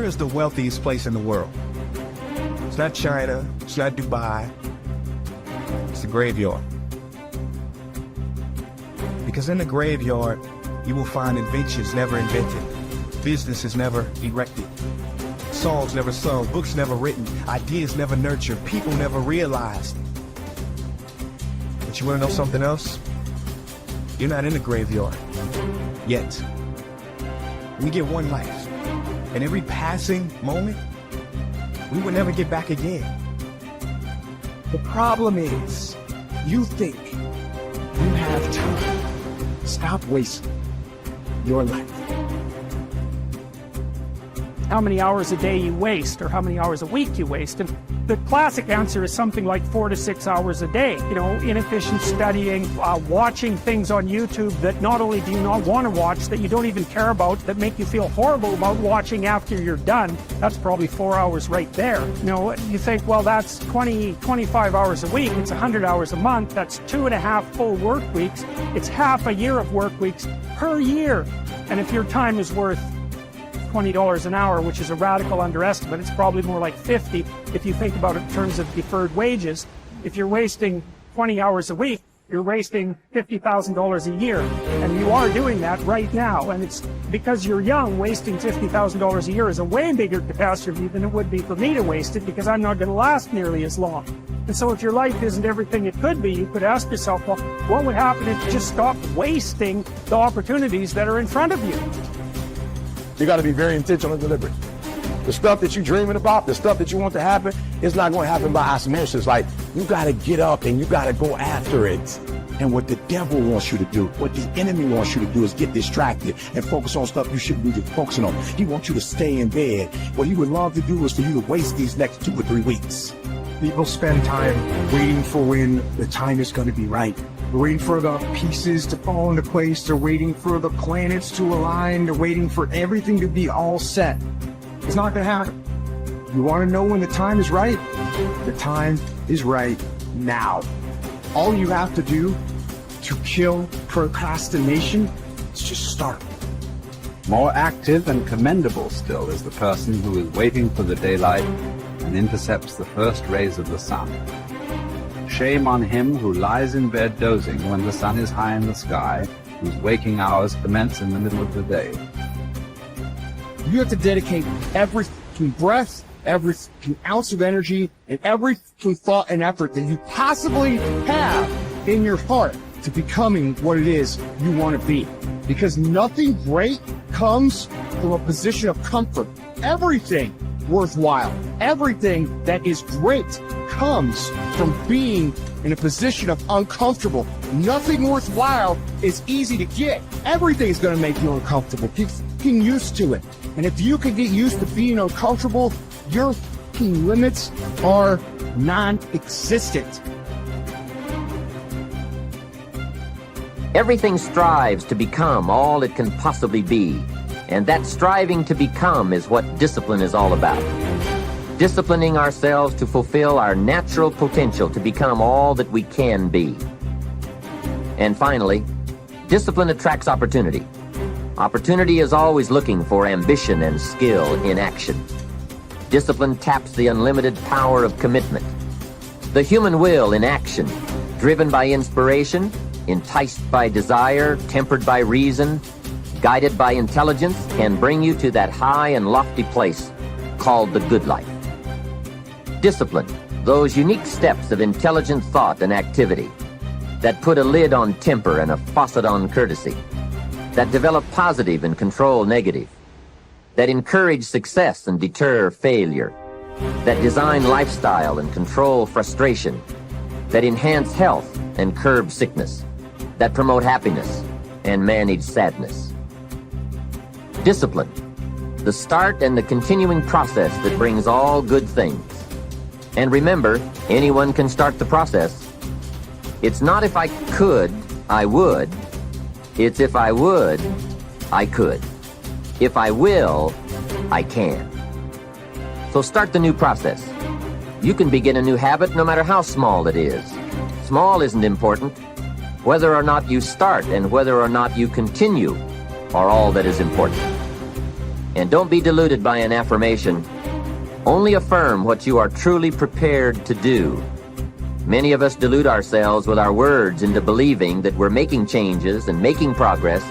is the wealthiest place in the world? It's not China, it's not Dubai, it's the graveyard. Because in the graveyard, you will find inventions never invented, businesses never erected, songs never sung, books never written, ideas never nurtured, people never realized. But you want to know something else? You're not in the graveyard yet. We get one life, and every passing moment, we will never get back again. The problem is, you think you have time. Stop wasting your life. How many hours a day you waste, or how many hours a week you waste. And the classic answer is something like 4 to 6 hours a day. You know, inefficient studying, watching things on YouTube that not only do you not want to watch, that you don't even care about, that make you feel horrible about watching after you're done. That's probably 4 hours right there. You know, you think, well, that's 25 hours a week. It's 100 hours a month. That's 2.5 full work weeks. It's half a year of work weeks per year. And if your time is worth $20 an hour, which is a radical underestimate, it's probably more like 50 if you think about it in terms of deferred wages. If you're wasting 20 hours a week, you're wasting $50,000 a year, and you are doing that right now. And it's because you're young, wasting $50,000 a year is a way bigger catastrophe than it would be for me to waste it, because I'm not going to last nearly as long. And so if your life isn't everything it could be, you could ask yourself, well, what would happen if you just stopped wasting the opportunities that are in front of you? You got to be very intentional and deliberate. The stuff that you're dreaming about, the stuff that you want to happen, it's not going to happen by osmosis. Like, you got to get up and you got to go after it. And what the devil wants you to do, what the enemy wants you to do, is get distracted and focus on stuff you shouldn't be focusing on. He wants you to stay in bed. What he would love to do is for you to waste these next 2 or 3 weeks. People spend time waiting for when the time is going to be right. They're waiting for the pieces to fall into place. They're waiting for the planets to align. They're waiting for everything to be all set. It's not going to happen. You want to know when the time is right? The time is right now. All you have to do to kill procrastination is just start. More active and commendable still is the person who is waiting for the daylight and intercepts the first rays of the sun. Shame on him who lies in bed dozing when the sun is high in the sky, whose waking hours commence in the middle of the day. You have to dedicate every breath, every ounce of energy, and every thought and effort that you possibly have in your heart to becoming what it is you want to be. Because nothing great comes from a position of comfort. Everything worthwhile, everything that is great comes from being in a position of uncomfortable. Nothing worthwhile is easy to get. Everything's going to make you uncomfortable. Get used to it. And if you can get used to being uncomfortable, your limits are non-existent. Everything strives to become all it can possibly be. And that striving to become is what discipline is all about. Disciplining ourselves to fulfill our natural potential to become all that we can be. And finally, discipline attracts opportunity. Opportunity is always looking for ambition and skill in action. Discipline taps the unlimited power of commitment. The human will in action, driven by inspiration, enticed by desire, tempered by reason, guided by intelligence, can bring you to that high and lofty place called the good life. Discipline, those unique steps of intelligent thought and activity that put a lid on temper and a faucet on courtesy, that develop positive and control negative, that encourage success and deter failure, that design lifestyle and control frustration, that enhance health and curb sickness, that promote happiness and manage sadness. Discipline, the start and the continuing process that brings all good things. And remember, anyone can start the process. It's not if I could, I would. It's if I would, I could. If I will, I can. So start the new process. You can begin a new habit no matter how small it is. Small isn't important. Whether or not you start and whether or not you continue are all that is important. And don't be deluded by an affirmation. Only affirm what you are truly prepared to do. Many of us delude ourselves with our words into believing that we're making changes and making progress,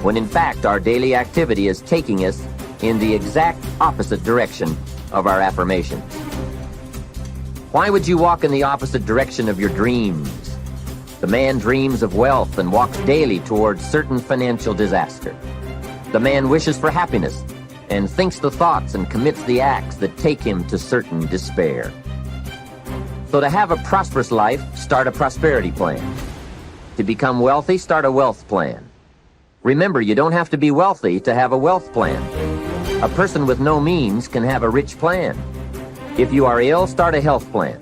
when in fact our daily activity is taking us in the exact opposite direction of our affirmations. Why would you walk in the opposite direction of your dreams? The man dreams of wealth and walks daily towards certain financial disaster. The man wishes for happiness and thinks the thoughts and commits the acts that take him to certain despair. So to have a prosperous life, start a prosperity plan. To become wealthy, start a wealth plan. Remember, you don't have to be wealthy to have a wealth plan. A person with no means can have a rich plan. If you are ill, start a health plan.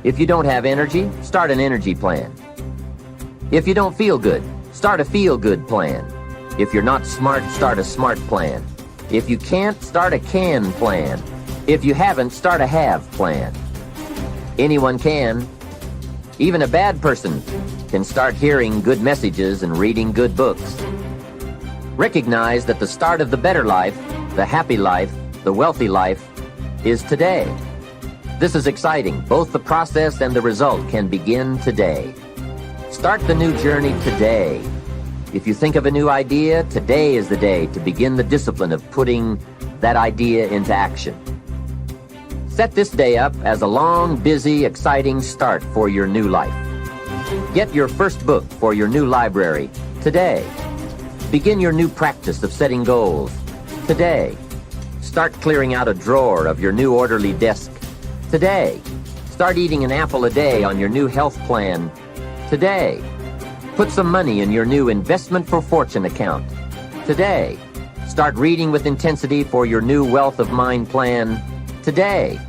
If you don't have energy, start an energy plan. If you don't feel good, start a feel-good plan. If you're not smart, start a smart plan. If you can't, start a can plan. If you haven't, start a have plan. Anyone can. Even a bad person can start hearing good messages and reading good books. Recognize that the start of the better life, the happy life, the wealthy life, is today. This is exciting. Both the process and the result can begin today. Start the new journey today. If you think of a new idea, today is the day to begin the discipline of putting that idea into action. Set this day up as a long, busy, exciting start for your new life. Get your first book for your new library today. Begin your new practice of setting goals today. Start clearing out a drawer of your new orderly desk today. Start eating an apple a day on your new health plan today. Put some money in your new investment for fortune account today. Start reading with intensity for your new wealth of mind plan today.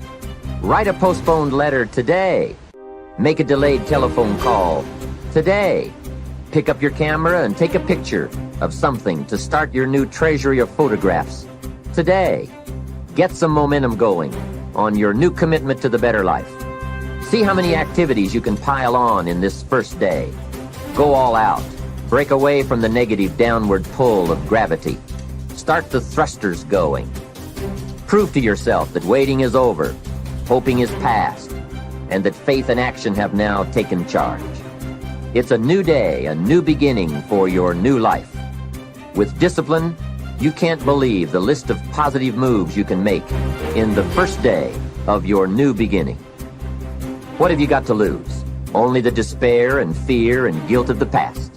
Write a postponed letter today. Make a delayed telephone call today. Pick up your camera and take a picture of something to start your new treasury of photographs today. Get some momentum going on your new commitment to the better life. See how many activities you can pile on in this first day. Go all out. Break away from the negative downward pull of gravity. Start the thrusters going. Prove to yourself that waiting is over, hoping is past, and that faith and action have now taken charge. It's a new day, a new beginning for your new life. With discipline, you can't believe the list of positive moves you can make in the first day of your new beginning. What have you got to lose? Only the despair and fear and guilt of the past.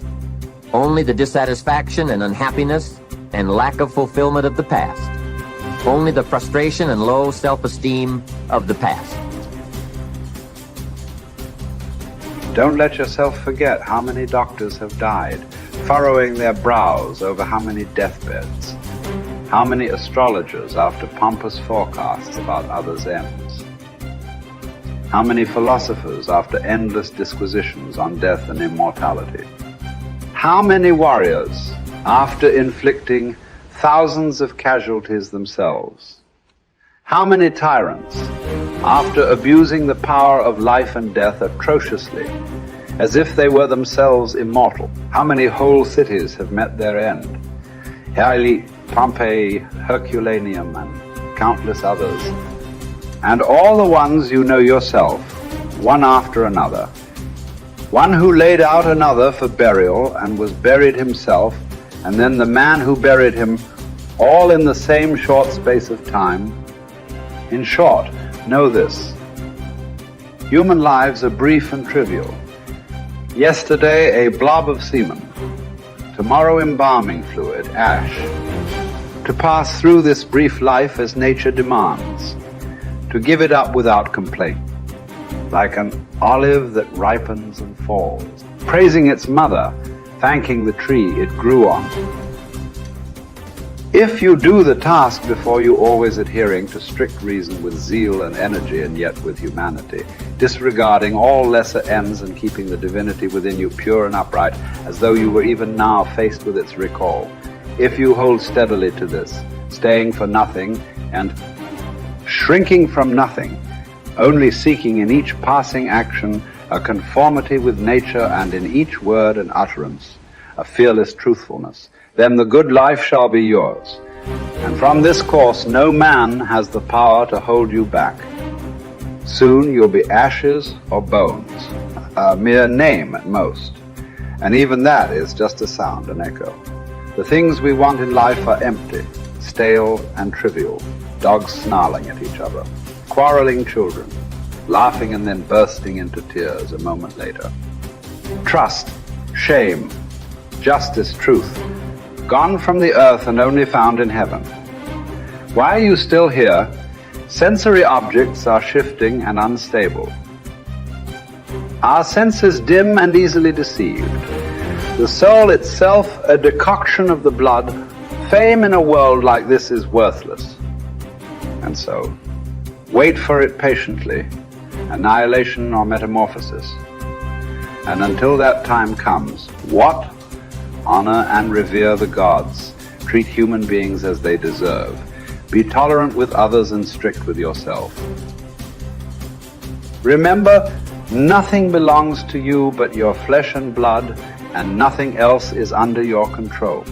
Only the dissatisfaction and unhappiness and lack of fulfillment of the past. Only the frustration and low self-esteem of the past. Don't let yourself forget how many doctors have died, furrowing their brows over how many deathbeds, how many astrologers after pompous forecasts about others' ends, how many philosophers after endless disquisitions on death and immortality, how many warriors after inflicting thousands of casualties themselves, how many tyrants after abusing the power of life and death atrociously, as if they were themselves immortal. How many whole cities have met their end? Haile, Pompeii, Herculaneum, and countless others. And all the ones you know yourself, one after another. One who laid out another for burial and was buried himself, and then the man who buried him, all in the same short space of time. In short, know this: human lives are brief and trivial. Yesterday, a blob of semen. Tomorrow, embalming fluid, ash. To pass through this brief life as nature demands. To give it up without complaint. Like an olive that ripens and falls. Praising its mother, thanking the tree it grew on. If you do the task before you, always adhering to strict reason with zeal and energy, and yet with humanity, disregarding all lesser ends and keeping the divinity within you pure and upright, as though you were even now faced with its recall. If you hold steadily to this, staying for nothing and shrinking from nothing, only seeking in each passing action a conformity with nature, and in each word and utterance a fearless truthfulness, then the good life shall be yours. And from this course, no man has the power to hold you back. Soon you'll be ashes or bones, a mere name at most. And even that is just a sound, an echo. The things we want in life are empty, stale and trivial. Dogs snarling at each other, quarreling children, laughing and then bursting into tears a moment later. Trust, shame, justice, truth, gone from the earth and only found in heaven. Why are you still here? Sensory objects are shifting and unstable. Our senses dim and easily deceived. The soul itself a decoction of the blood. Fame in a world like this is worthless. And so, wait for it patiently, annihilation or metamorphosis. And until that time comes, what? Honor and revere the gods. Treat human beings as they deserve. Be tolerant with others and strict with yourself. Remember, nothing belongs to you but your flesh and blood, and nothing else is under your control.